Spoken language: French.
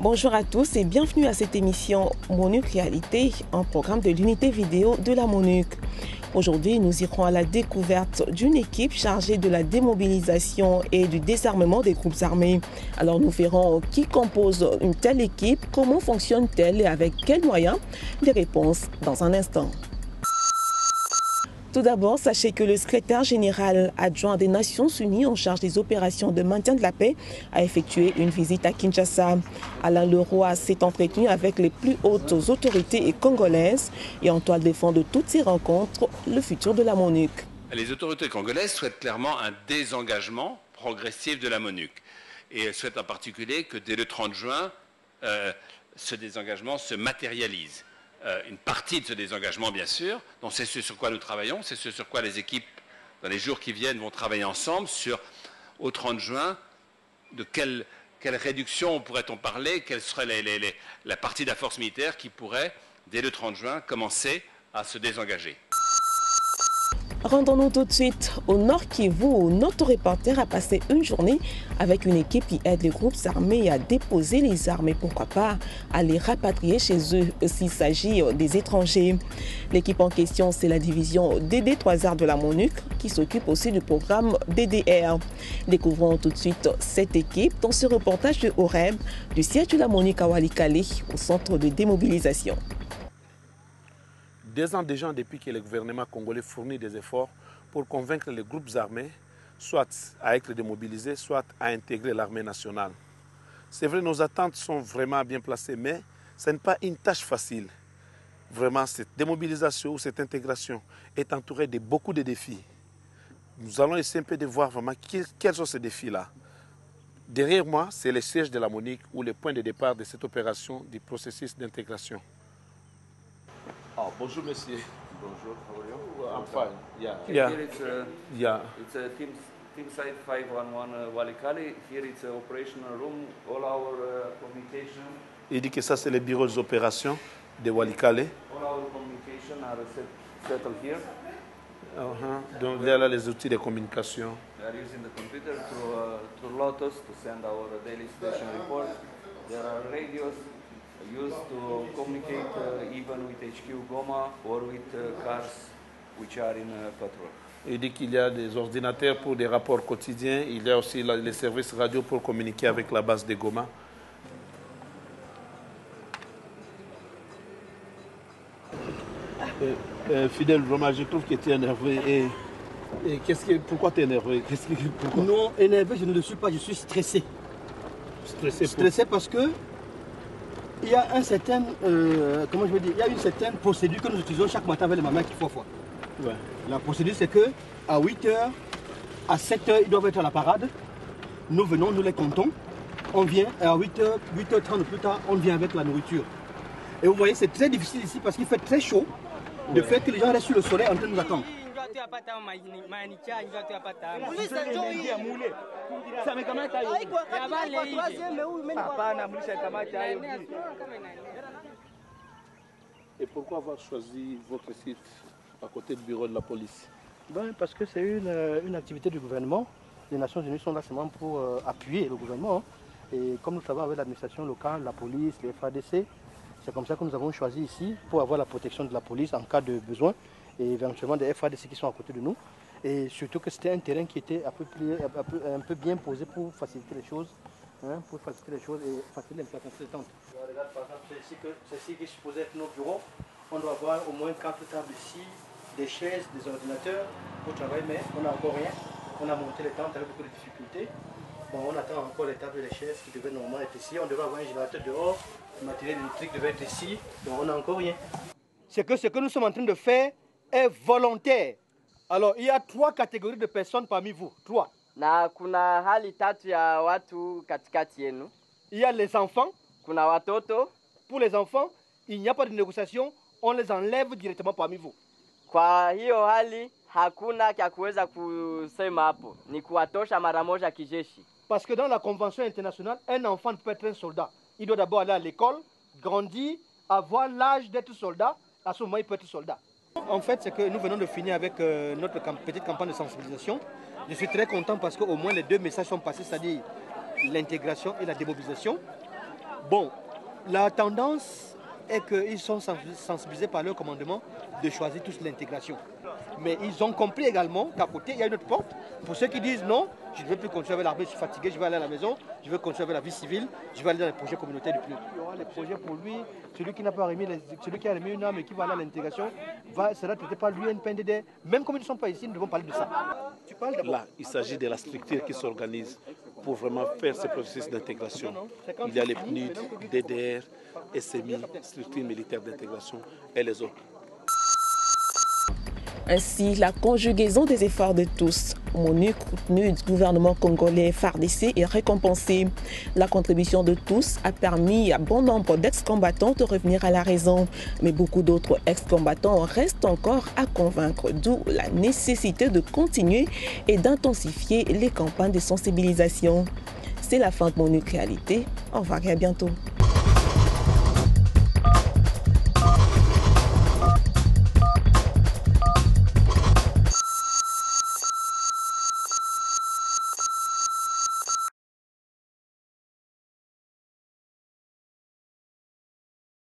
Bonjour à tous et bienvenue à cette émission MONUC Réalité, un programme de l'unité vidéo de la MONUC. Aujourd'hui, nous irons à la découverte d'une équipe chargée de la démobilisation et du désarmement des groupes armés. Alors nous verrons qui compose une telle équipe, comment fonctionne-t-elle et avec quels moyens. Des réponses dans un instant. Tout d'abord, sachez que le secrétaire général adjoint des Nations Unies en charge des opérations de maintien de la paix a effectué une visite à Kinshasa. Alain Leroy s'est entretenu avec les plus hautes autorités congolaises et en toile de fond de toutes ces rencontres, le futur de la MONUC. Les autorités congolaises souhaitent clairement un désengagement progressif de la MONUC. Et elles souhaitent en particulier que dès le 30 juin, ce désengagement se matérialise. Une partie de ce désengagement, bien sûr, donc c'est ce sur quoi nous travaillons, c'est ce sur quoi les équipes, dans les jours qui viennent, vont travailler ensemble, sur, au 30 juin, de quelle réduction pourrait-on parler, quelle serait la partie de la force militaire qui pourrait, dès le 30 juin, commencer à se désengager. Rendons-nous tout de suite au Nord Kivu où notre reporter a passé une journée avec une équipe qui aide les groupes armés à déposer les armes et pourquoi pas à les rapatrier chez eux s'il s'agit des étrangers. L'équipe en question, c'est la division DD3R de la MONUC qui s'occupe aussi du programme DDR. Découvrons tout de suite cette équipe dans ce reportage de OREB du siège de la MONUC à Walikale au centre de démobilisation. 2 ans déjà depuis que le gouvernement congolais fournit des efforts pour convaincre les groupes armés soit à être démobilisés, soit à intégrer l'armée nationale. C'est vrai, nos attentes sont vraiment bien placées, mais ce n'est pas une tâche facile. Vraiment, cette démobilisation ou cette intégration est entourée de beaucoup de défis. Nous allons essayer un peu de voir vraiment quels sont ces défis-là. Derrière moi, c'est le siège de la MONUC ou le point de départ de cette opération du processus d'intégration. Oh, bonjour, monsieur. Bonjour, how are you? I'm fine. Yeah. Here it's a team site 511 Walikale. Here it's an operational room. All our communication. Il dit que ça, c'est le bureau des opérations de Walikale. All our communication are settled here. Donc, là, les outils de communication. We are using the computer through Lotus to send our daily situation report. There are radios used to communicate even with HQ Goma or with cars which are in patrol. Il dit qu'il y a des ordinateurs pour des rapports quotidiens. Il y a aussi les services radio pour communiquer avec la base de Goma. Fidèle, vraiment, je trouve que tu es énervé. Pourquoi tu es énervé? Pourquoi? Non, énervé, je ne le suis pas, je suis stressé. Stressé parce que il y a un certain, comment je veux dire, il y a une certaine procédure que nous utilisons chaque matin avec les mamans qui font foi. Ouais. La procédure, c'est que à 8h, à 7h, ils doivent être à la parade. Nous venons, nous les comptons. On vient, et à 8h, 8h30 plus tard, on vient avec la nourriture. Et vous voyez, c'est très difficile ici parce qu'il fait très chaud. De fait que les gens restent sur le soleil en train de nous attendre. Et pourquoi avoir choisi votre site à côté du bureau de la police? Ben, parce que c'est une activité du gouvernement. Les Nations Unies sont là seulement pour appuyer le gouvernement. Et comme nous travaillons avec l'administration locale, la police, les FADC, c'est comme ça que nous avons choisi ici pour avoir la protection de la police en cas de besoin et éventuellement des FADC qui sont à côté de nous. Et surtout que c'était un terrain qui était un peu bien posé pour faciliter les choses, hein, pour faciliter les choses et faciliter l'implantation des tentes. Regarde par exemple, ceci qui est supposé être nos bureaux. On doit avoir au moins 4 tables ici, des chaises, des ordinateurs pour travailler, mais on n'a encore rien. On a monté les tentes avec beaucoup de difficultés. Bon, on attend encore les tables et les chaises qui devaient normalement être ici. On devait avoir un générateur dehors, le matériel électrique devait être ici, donc on n'a encore rien. C'est que ce que nous sommes en train de faire est volontaire. Alors, il y a 3 catégories de personnes parmi vous. 3. Na kuna hali tatu ya watu katikati yenu. Il y a les enfants. Kuna watoto. Pour les enfants, il n'y a pas de négociation, on les enlève directement parmi vous. Kwa hiyo hali hakuna kya kuweza kusema hapo. Ni kuwatosha mara moja kijeshi. Parce que dans la convention internationale, un enfant peut être un soldat. Il doit d'abord aller à l'école, grandir, avoir l'âge d'être soldat. À ce moment, il peut être soldat. En fait, c'est que nous venons de finir avec notre petite campagne de sensibilisation. Je suis très content parce qu'au moins les 2 messages sont passés, c'est-à-dire l'intégration et la démobilisation. Bon, la tendance est qu'ils sont sensibilisés par leur commandement de choisir tous l'intégration. Mais ils ont compris également qu'à côté, il y a une autre porte. Pour ceux qui disent non, je ne veux plus continuer avec l'armée, je suis fatigué, je vais aller à la maison, je veux continuer avec la vie civile, je vais aller dans les projets communautaires du plus. Il y aura les projets pour lui, celui qui n'a pas remis, celui qui a remis une âme et qui va aller à l'intégration, sera traité par l'UNPNDD. Même comme ils ne sont pas ici, nous devons parler de ça. Tu parles là, il s'agit de la structure qui s'organise pour vraiment faire ce processus d'intégration. Il y a les PNUD, DDR, SMI, structure militaire d'intégration et les autres. Ainsi, la conjugaison des efforts de tous, MONUC, PNUD, gouvernement congolais, FARDC, est récompensée. La contribution de tous a permis à bon nombre d'ex-combattants de revenir à la raison. Mais beaucoup d'autres ex-combattants restent encore à convaincre, d'où la nécessité de continuer et d'intensifier les campagnes de sensibilisation. C'est la fin de MONUC Réalité. Au revoir et à bientôt.